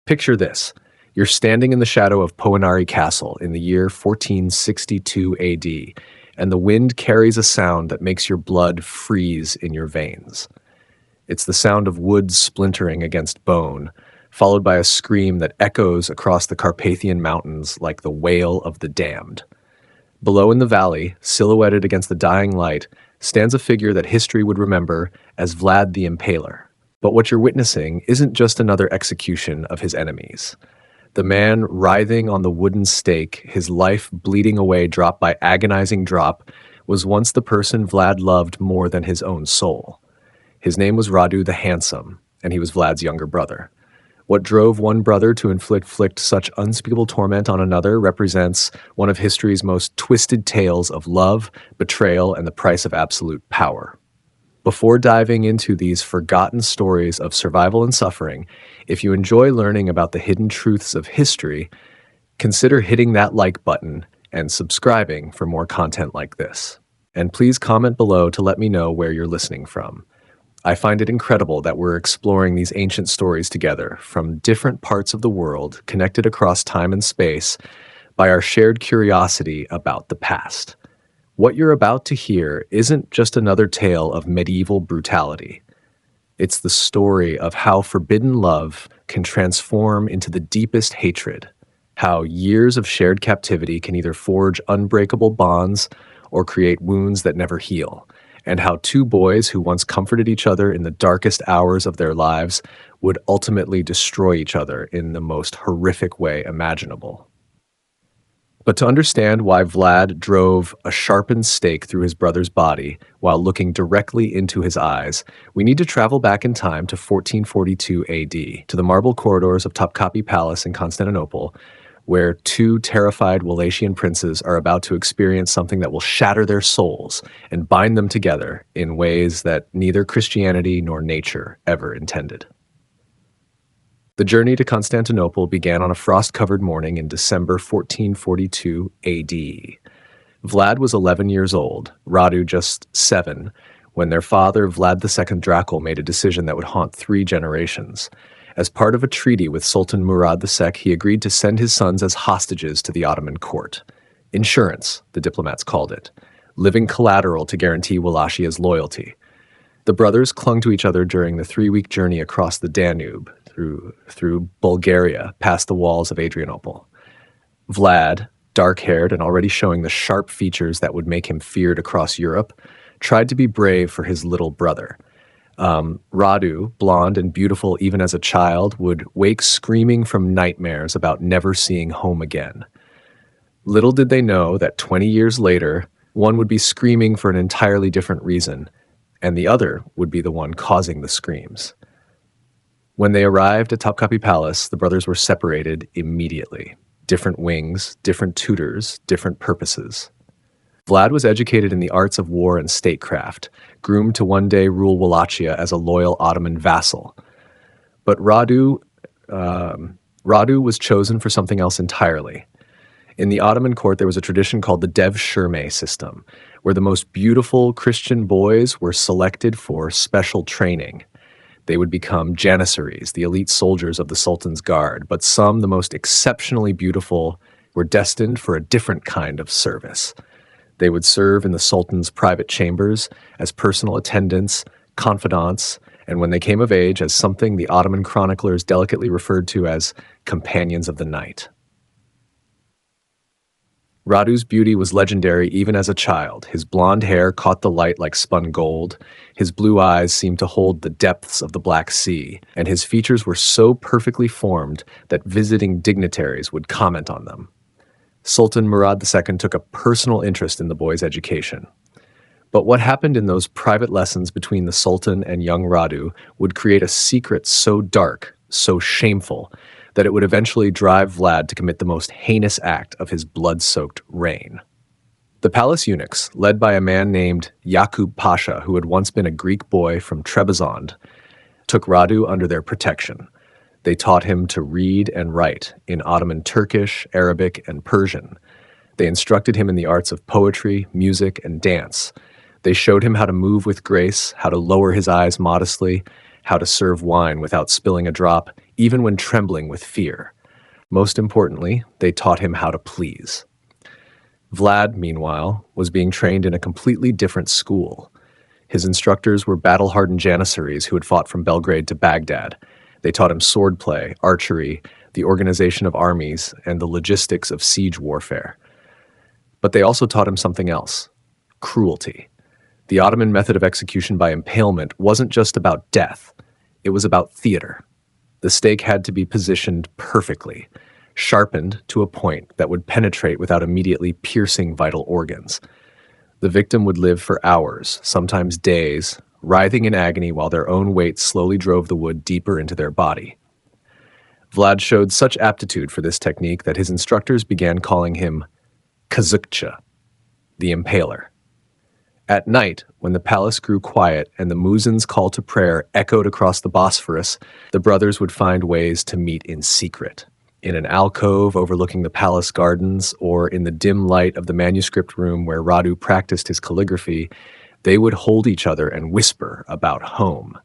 Picture this. You're standing in the shadow of Poenari Castle in the year 1462 AD, and the wind carries a sound that makes your blood freeze in your veins. It's the sound of wood splintering against bone, followed by a scream that echoes across the Carpathian Mountains like the wail of the damned. Below in the valley, silhouetted against the dying light, stands a figure that history would remember as Vlad the Impaler. But what you're witnessing isn't just another execution of his enemies. The man writhing on the wooden stake, his life bleeding away drop by agonizing drop, was once the person Vlad loved more than his own soul. His name was Radu the Handsome, and he was Vlad's younger brother. What drove one brother to inflict such unspeakable torment on another represents one of history's most twisted tales of love, betrayal, and the price of absolute power. Before diving into these forgotten stories of survival and suffering, if you enjoy learning about the hidden truths of history, consider hitting that like button and subscribing for more content like this. And please comment below to let me know where you're listening from. I find it incredible that we're exploring these ancient stories together from different parts of the world, connected across time and space by our shared curiosity about the past. What you're about to hear isn't just another tale of medieval brutality. It's the story of how forbidden love can transform into the deepest hatred, how years of shared captivity can either forge unbreakable bonds or create wounds that never heal, and how two boys who once comforted each other in the darkest hours of their lives would ultimately destroy each other in the most horrific way imaginable. But to understand why Vlad drove a sharpened stake through his brother's body while looking directly into his eyes, we need to travel back in time to 1442 AD, to the marble corridors of Topkapi Palace in Constantinople, where two terrified Wallachian princes are about to experience something that will shatter their souls and bind them together in ways that neither Christianity nor nature ever intended. The journey to Constantinople began on a frost-covered morning in December 1442 AD. Vlad was 11 years old, Radu just 7, when their father, Vlad II Dracula, made a decision that would haunt 3 generations. As part of a treaty with Sultan Murad II, he agreed to send his sons as hostages to the Ottoman court. Insurance, the diplomats called it, living collateral to guarantee Wallachia's loyalty. The brothers clung to each other during the 3-week journey across the Danube, through Bulgaria, past the walls of Adrianople. Vlad, dark-haired and already showing the sharp features that would make him feared across Europe, tried to be brave for his little brother. Radu, blonde and beautiful even as a child, would wake screaming from nightmares about never seeing home again. Little did they know that 20 years later, one would be screaming for an entirely different reason, and the other would be the one causing the screams. When they arrived at Topkapi Palace, the brothers were separated immediately. Different wings, different tutors, different purposes. Vlad was educated in the arts of war and statecraft, groomed to one day rule Wallachia as a loyal Ottoman vassal. But Radu was chosen for something else entirely. In the Ottoman court, there was a tradition called the Dev-Shirme system, where the most beautiful Christian boys were selected for special training. They would become janissaries, the elite soldiers of the Sultan's guard, but some, the most exceptionally beautiful, were destined for a different kind of service. They would serve in the Sultan's private chambers as personal attendants, confidants, and when they came of age, as something the Ottoman chroniclers delicately referred to as companions of the night. Radu's beauty was legendary even as a child. His blonde hair caught the light like spun gold, his blue eyes seemed to hold the depths of the Black Sea, and his features were so perfectly formed that visiting dignitaries would comment on them. Sultan Murad II took a personal interest in the boy's education. But what happened in those private lessons between the Sultan and young Radu would create a secret so dark, so shameful, that it would eventually drive Vlad to commit the most heinous act of his blood-soaked reign. The palace eunuchs, led by a man named Yakub Pasha, who had once been a Greek boy from Trebizond, took Radu under their protection. They taught him to read and write in Ottoman Turkish, Arabic, and Persian. They instructed him in the arts of poetry, music, and dance. They showed him how to move with grace, how to lower his eyes modestly, how to serve wine without spilling a drop, even when trembling with fear. Most importantly, they taught him how to please. Vlad, meanwhile, was being trained in a completely different school. His instructors were battle-hardened janissaries who had fought from Belgrade to Baghdad. They taught him swordplay, archery, the organization of armies, and the logistics of siege warfare. But they also taught him something else: cruelty. The Ottoman method of execution by impalement wasn't just about death, it was about theater. The stake had to be positioned perfectly, sharpened to a point that would penetrate without immediately piercing vital organs. The victim would live for hours, sometimes days, writhing in agony while their own weight slowly drove the wood deeper into their body. Vlad showed such aptitude for this technique that his instructors began calling him Kazukcha, the Impaler. At night, when the palace grew quiet and the muezzin's call to prayer echoed across the Bosphorus, the brothers would find ways to meet in secret. In an alcove overlooking the palace gardens, or in the dim light of the manuscript room where Radu practiced his calligraphy, they would hold each other and whisper about home.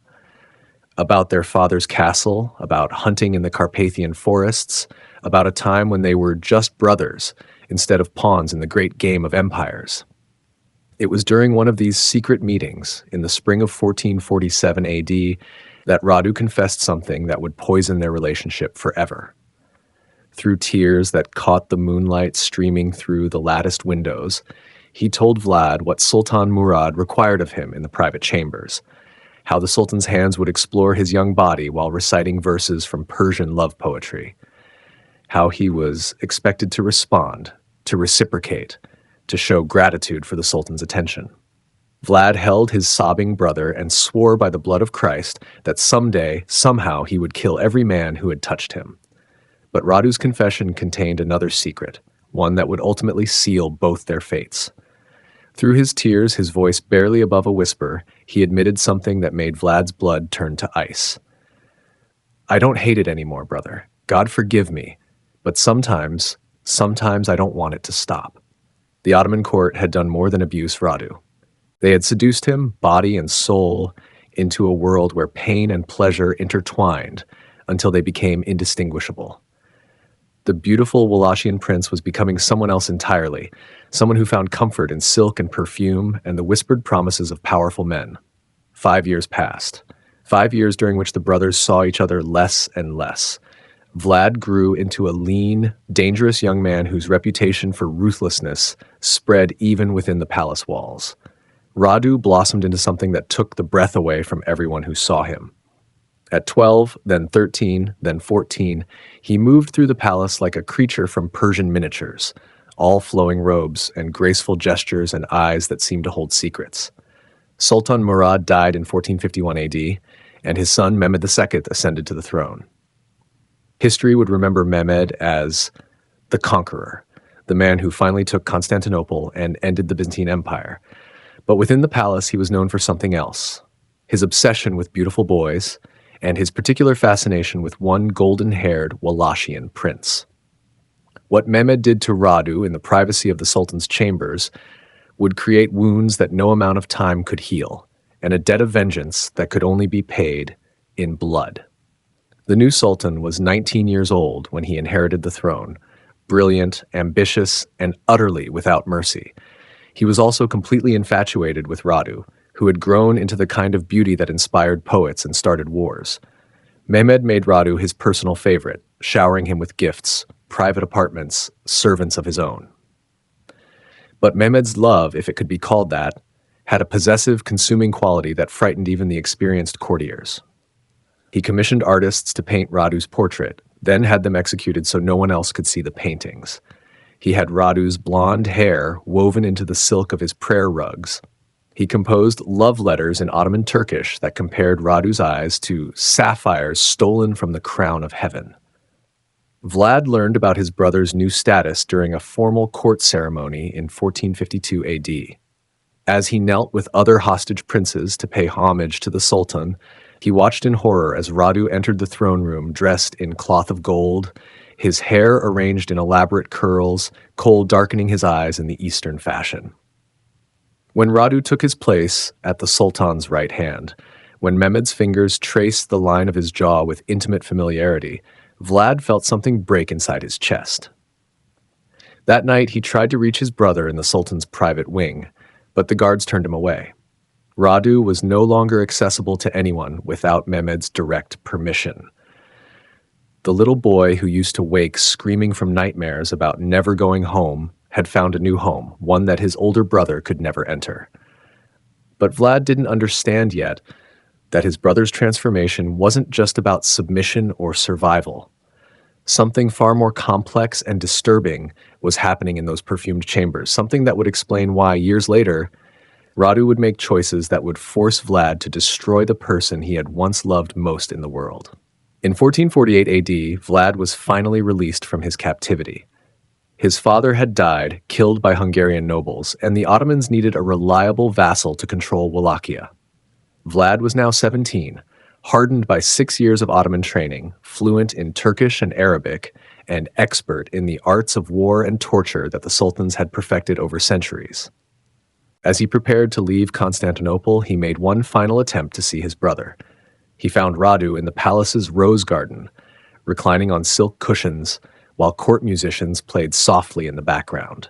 About their father's castle, about hunting in the Carpathian forests, about a time when they were just brothers instead of pawns in the great game of empires. It was during one of these secret meetings in the spring of 1447 AD that Radu confessed something that would poison their relationship forever. Through tears that caught the moonlight streaming through the latticed windows, he told Vlad what Sultan Murad required of him in the private chambers, how the Sultan's hands would explore his young body while reciting verses from Persian love poetry, how he was expected to respond, to reciprocate, to show gratitude for the Sultan's attention. Vlad held his sobbing brother and swore by the blood of Christ that someday, somehow, he would kill every man who had touched him. But Radu's confession contained another secret, one that would ultimately seal both their fates. Through his tears, his voice barely above a whisper, he admitted something that made Vlad's blood turn to ice. "I don't hate it anymore, brother. God forgive me. But sometimes I don't want it to stop." The Ottoman court had done more than abuse Radu. They had seduced him, body and soul, into a world where pain and pleasure intertwined until they became indistinguishable. The beautiful Wallachian prince was becoming someone else entirely, someone who found comfort in silk and perfume and the whispered promises of powerful men. 5 years passed. 5 years during which the brothers saw each other less and less. Vlad grew into a lean, dangerous young man whose reputation for ruthlessness spread even within the palace walls. Radu blossomed into something that took the breath away from everyone who saw him. At 12, then 13, then 14, he moved through the palace like a creature from Persian miniatures, all flowing robes and graceful gestures and eyes that seemed to hold secrets. Sultan Murad died in 1451 AD, and his son Mehmed II ascended to the throne. History would remember Mehmed as the conqueror, the man who finally took Constantinople and ended the Byzantine Empire. But within the palace, he was known for something else: his obsession with beautiful boys, and his particular fascination with one golden-haired Wallachian prince. What Mehmed did to Radu in the privacy of the Sultan's chambers would create wounds that no amount of time could heal, and a debt of vengeance that could only be paid in blood. The new Sultan was 19 years old when he inherited the throne, brilliant, ambitious, and utterly without mercy. He was also completely infatuated with Radu, who had grown into the kind of beauty that inspired poets and started wars. Mehmed made Radu his personal favorite, showering him with gifts, private apartments, servants of his own. But Mehmed's love, if it could be called that, had a possessive, consuming quality that frightened even the experienced courtiers. He commissioned artists to paint Radu's portrait, then had them executed so no one else could see the paintings. He had Radu's blonde hair woven into the silk of his prayer rugs. He composed love letters in Ottoman Turkish that compared Radu's eyes to sapphires stolen from the crown of heaven. Vlad learned about his brother's new status during a formal court ceremony in 1452 AD. As he knelt with other hostage princes to pay homage to the Sultan, he watched in horror as Radu entered the throne room dressed in cloth of gold, his hair arranged in elaborate curls, kohl darkening his eyes in the Eastern fashion. When Radu took his place at the Sultan's right hand, When Mehmed's fingers traced the line of his jaw with intimate familiarity, Vlad felt something break inside his chest. That night, he tried to reach his brother in the Sultan's private wing, but the guards turned him away. Radu was no longer accessible to anyone without Mehmed's direct permission. The little boy who used to wake screaming from nightmares about never going home had found a new home, one that his older brother could never enter. But Vlad didn't understand yet that his brother's transformation wasn't just about submission or survival. Something far more complex and disturbing was happening in those perfumed chambers, something that would explain why, years later, Radu would make choices that would force Vlad to destroy the person he had once loved most in the world. In 1448 AD, Vlad was finally released from his captivity. His father had died, killed by Hungarian nobles, and the Ottomans needed a reliable vassal to control Wallachia. Vlad was now 17, hardened by 6 years of Ottoman training, fluent in Turkish and Arabic, and expert in the arts of war and torture that the sultans had perfected over centuries. As he prepared to leave Constantinople, he made one final attempt to see his brother. He found Radu in the palace's rose garden, reclining on silk cushions, while court musicians played softly in the background.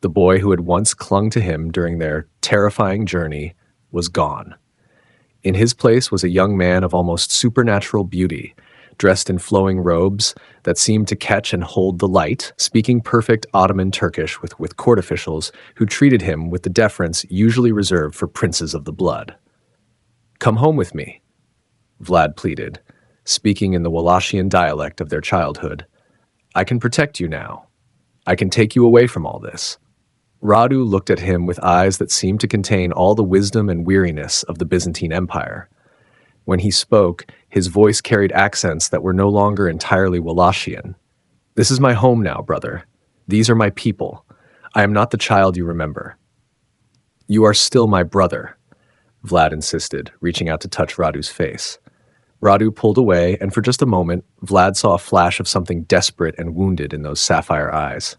The boy who had once clung to him during their terrifying journey was gone. In his place was a young man of almost supernatural beauty, dressed in flowing robes that seemed to catch and hold the light, speaking perfect Ottoman Turkish with court officials who treated him with the deference usually reserved for princes of the blood. "Come home with me," Vlad pleaded, speaking in the Wallachian dialect of their childhood. "I can protect you now. I can take you away from all this." Radu looked at him with eyes that seemed to contain all the wisdom and weariness of the Byzantine Empire. When he spoke, his voice carried accents that were no longer entirely Wallachian. "This is my home now, brother. These are my people. I am not the child you remember." "You are still my brother," Vlad insisted, reaching out to touch Radu's face. Radu pulled away, and for just a moment, Vlad saw a flash of something desperate and wounded in those sapphire eyes.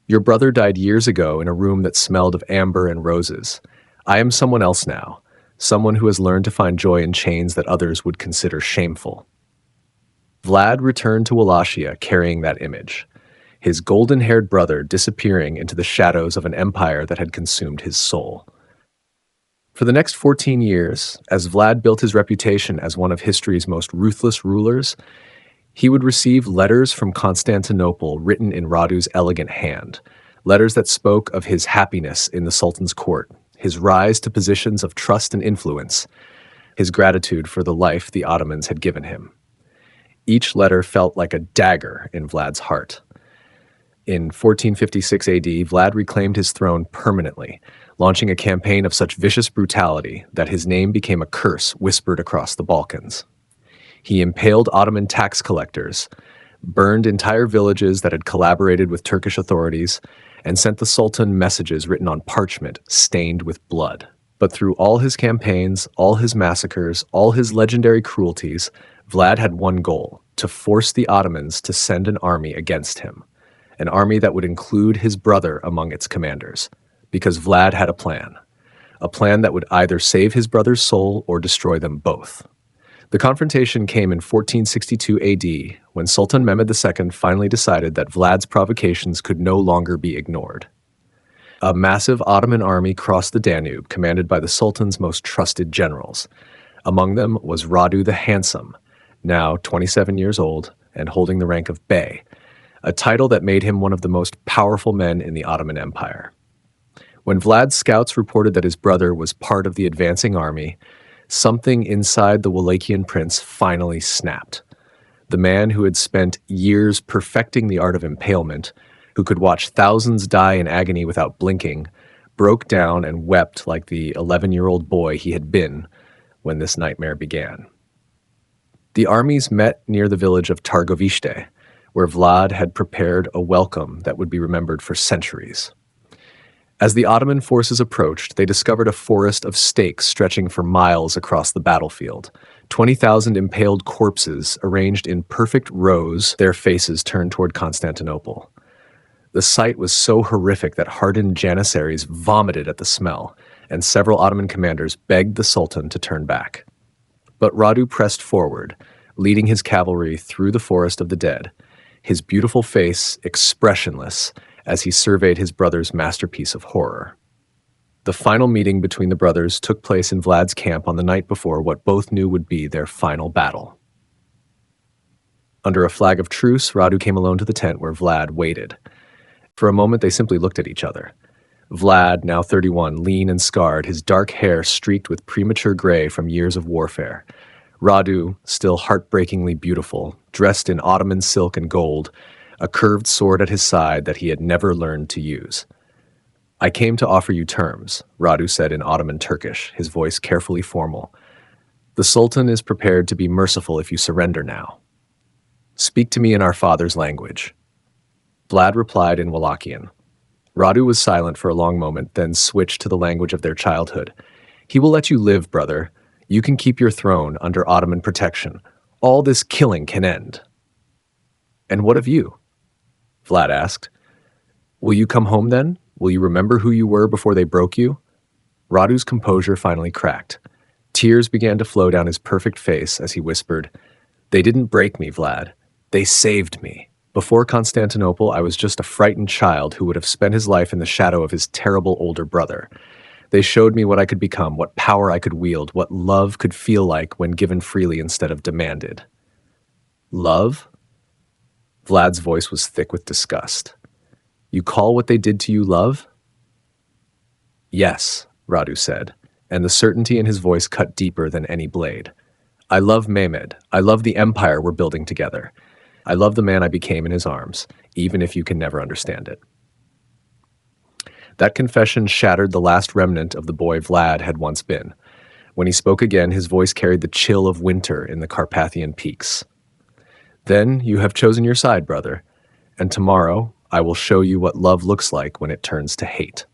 "Your brother died years ago in a room that smelled of amber and roses. I am someone else now, someone who has learned to find joy in chains that others would consider shameful." Vlad returned to Wallachia carrying that image, his golden-haired brother disappearing into the shadows of an empire that had consumed his soul. For the next 14 years, as Vlad built his reputation as one of history's most ruthless rulers, he would receive letters from Constantinople written in Radu's elegant hand, letters that spoke of his happiness in the Sultan's court, his rise to positions of trust and influence, his gratitude for the life the Ottomans had given him. Each letter felt like a dagger in Vlad's heart. In 1456 AD, Vlad reclaimed his throne permanently, launching a campaign of such vicious brutality that his name became a curse whispered across the Balkans. He impaled Ottoman tax collectors, burned entire villages that had collaborated with Turkish authorities, and sent the Sultan messages written on parchment stained with blood. But through all his campaigns, all his massacres, all his legendary cruelties, Vlad had one goal: to force the Ottomans to send an army against him, an army that would include his brother among its commanders, because Vlad had a plan that would either save his brother's soul or destroy them both. The confrontation came in 1462 AD, when Sultan Mehmed II finally decided that Vlad's provocations could no longer be ignored. A massive Ottoman army crossed the Danube, commanded by the Sultan's most trusted generals. Among them was Radu the Handsome, now 27 years old and holding the rank of Bey, a title that made him one of the most powerful men in the Ottoman Empire. When Vlad's scouts reported that his brother was part of the advancing army, something inside the Wallachian prince finally snapped. The man who had spent years perfecting the art of impalement, who could watch thousands die in agony without blinking, broke down and wept like the 11-year-old boy he had been when this nightmare began. The armies met near the village of Targoviste, where Vlad had prepared a welcome that would be remembered for centuries. As the Ottoman forces approached, they discovered a forest of stakes stretching for miles across the battlefield, 20,000 impaled corpses arranged in perfect rows, their faces turned toward Constantinople. The sight was so horrific that hardened janissaries vomited at the smell, and several Ottoman commanders begged the Sultan to turn back. But Radu pressed forward, leading his cavalry through the forest of the dead, his beautiful face expressionless as he surveyed his brother's masterpiece of horror. The final meeting between the brothers took place in Vlad's camp on the night before what both knew would be their final battle. Under a flag of truce, Radu came alone to the tent where Vlad waited. For a moment, they simply looked at each other. Vlad, now 31, lean and scarred, his dark hair streaked with premature gray from years of warfare. Radu, still heartbreakingly beautiful, dressed in Ottoman silk and gold, a curved sword at his side that he had never learned to use. "I came to offer you terms," Radu said in Ottoman Turkish, his voice carefully formal. "The Sultan is prepared to be merciful if you surrender now. Speak to me in our father's language." Vlad replied in Wallachian. Radu was silent for a long moment, then switched to the language of their childhood. "He will let you live, brother. You can keep your throne under Ottoman protection. All this killing can end." "And what of you?" Vlad asked. "Will you come home then? Will you remember who you were before they broke you?" Radu's composure finally cracked. Tears began to flow down his perfect face as he whispered, "They didn't break me, Vlad. They saved me. Before Constantinople, I was just a frightened child who would have spent his life in the shadow of his terrible older brother. They showed me what I could become, what power I could wield, what love could feel like when given freely instead of demanded." "Love?" Vlad's voice was thick with disgust. "You call what they did to you love?" "Yes," Radu said, and the certainty in his voice cut deeper than any blade. "I love Mehmed. I love the empire we're building together. I love the man I became in his arms, even if you can never understand it." That confession shattered the last remnant of the boy Vlad had once been. When he spoke again, his voice carried the chill of winter in the Carpathian peaks. "Then you have chosen your side, brother, and tomorrow I will show you what love looks like when it turns to hate."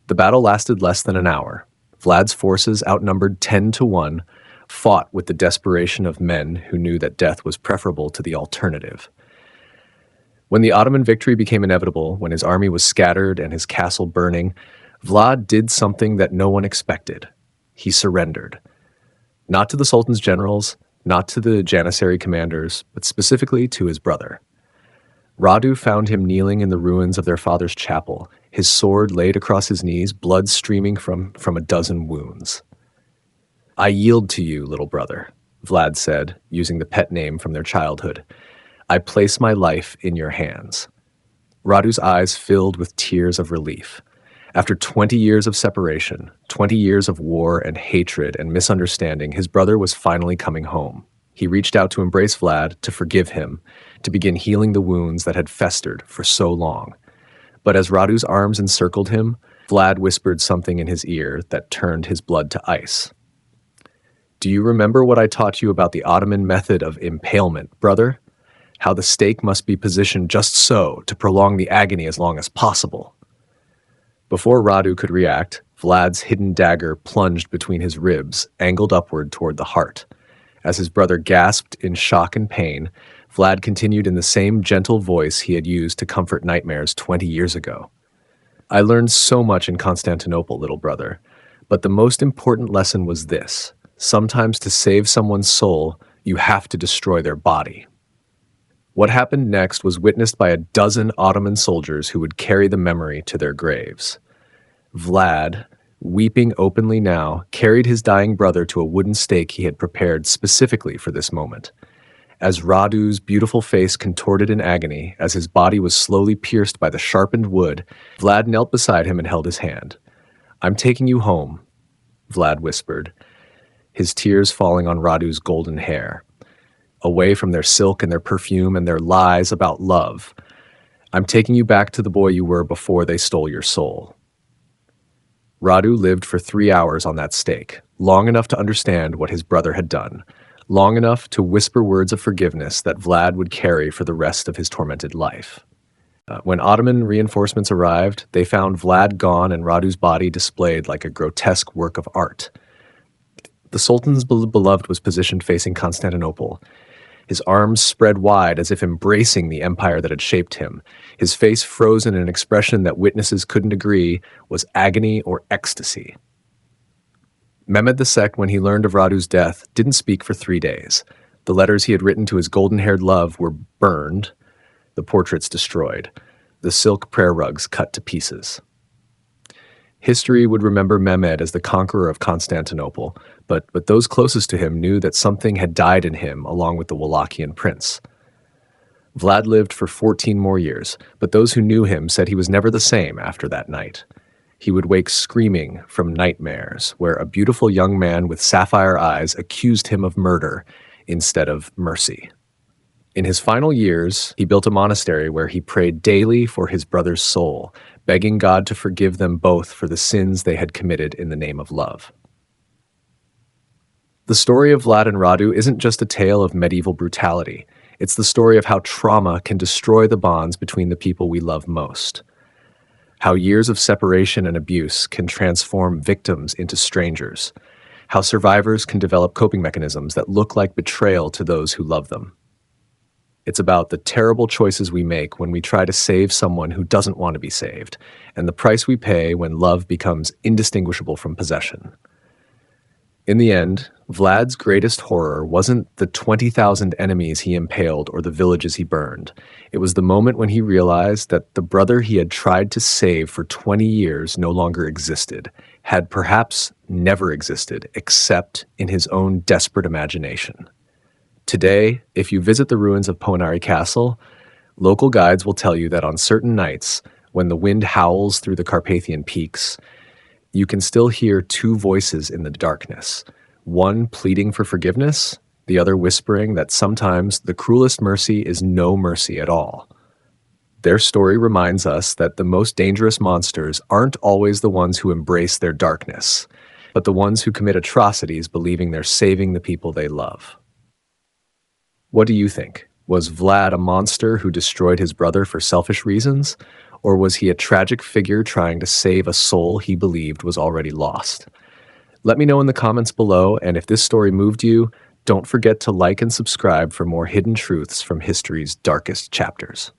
The battle lasted less than an hour. Vlad's forces, outnumbered 10-1, fought with the desperation of men who knew that death was preferable to the alternative. When the Ottoman victory became inevitable, when his army was scattered and his castle burning, Vlad did something that no one expected. He surrendered. Not to the Sultan's generals, not to the Janissary commanders, but specifically to his brother. Radu found him kneeling in the ruins of their father's chapel, his sword laid across his knees, blood streaming from a dozen wounds. "I yield to you, little brother," Vlad said, using the pet name from their childhood. "I place my life in your hands." Radu's eyes filled with tears of relief. After 20 years of separation, 20 years of war and hatred and misunderstanding, his brother was finally coming home. He reached out to embrace Vlad, to forgive him, to begin healing the wounds that had festered for so long. But as Radu's arms encircled him, Vlad whispered something in his ear that turned his blood to ice. "Do you remember what I taught you about the Ottoman method of impalement, brother? How the stake must be positioned just so, to prolong the agony as long as possible." Before Radu could react, Vlad's hidden dagger plunged between his ribs, angled upward toward the heart. As his brother gasped in shock and pain, Vlad continued in the same gentle voice he had used to comfort nightmares 20 years ago. "I learned so much in Constantinople, little brother, but the most important lesson was this. Sometimes to save someone's soul, you have to destroy their body." What happened next was witnessed by a dozen Ottoman soldiers who would carry the memory to their graves. Vlad, weeping openly now, carried his dying brother to a wooden stake he had prepared specifically for this moment. As Radu's beautiful face contorted in agony, as his body was slowly pierced by the sharpened wood, Vlad knelt beside him and held his hand. "I'm taking you home," Vlad whispered, his tears falling on Radu's golden hair. "Away from their silk and their perfume and their lies about love. I'm taking you back to the boy you were before they stole your soul." Radu lived for 3 hours on that stake, long enough to understand what his brother had done, long enough to whisper words of forgiveness that Vlad would carry for the rest of his tormented life. When Ottoman reinforcements arrived, they found Vlad gone and Radu's body displayed like a grotesque work of art. The Sultan's beloved was positioned facing Constantinople, his arms spread wide as if embracing the empire that had shaped him, his face frozen in an expression that witnesses couldn't agree was agony or ecstasy. Mehmed II, when he learned of Radu's death, didn't speak for 3 days. The letters he had written to his golden-haired love were burned, the portraits destroyed, the silk prayer rugs cut to pieces. History would remember Mehmed as the conqueror of Constantinople, but those closest to him knew that something had died in him along with the Wallachian prince. Vlad lived for 14 more years, but those who knew him said he was never the same after that night. He would wake screaming from nightmares, where a beautiful young man with sapphire eyes accused him of murder instead of mercy. In his final years, he built a monastery where he prayed daily for his brother's soul, begging God to forgive them both for the sins they had committed in the name of love. The story of Vlad and Radu isn't just a tale of medieval brutality. It's the story of how trauma can destroy the bonds between the people we love most. How years of separation and abuse can transform victims into strangers. How survivors can develop coping mechanisms that look like betrayal to those who love them. It's about the terrible choices we make when we try to save someone who doesn't want to be saved, and the price we pay when love becomes indistinguishable from possession. In the end, Vlad's greatest horror wasn't the 20,000 enemies he impaled or the villages he burned. It was the moment when he realized that the brother he had tried to save for 20 years no longer existed, had perhaps never existed except in his own desperate imagination. Today, if you visit the ruins of Poenari Castle, local guides will tell you that on certain nights, when the wind howls through the Carpathian peaks, you can still hear two voices in the darkness, one pleading for forgiveness, the other whispering that sometimes the cruelest mercy is no mercy at all. Their story reminds us that the most dangerous monsters aren't always the ones who embrace their darkness, but the ones who commit atrocities believing they're saving the people they love. What do you think? Was Vlad a monster who destroyed his brother for selfish reasons? Or was he a tragic figure trying to save a soul he believed was already lost? Let me know in the comments below, and if this story moved you, don't forget to like and subscribe for more hidden truths from history's darkest chapters.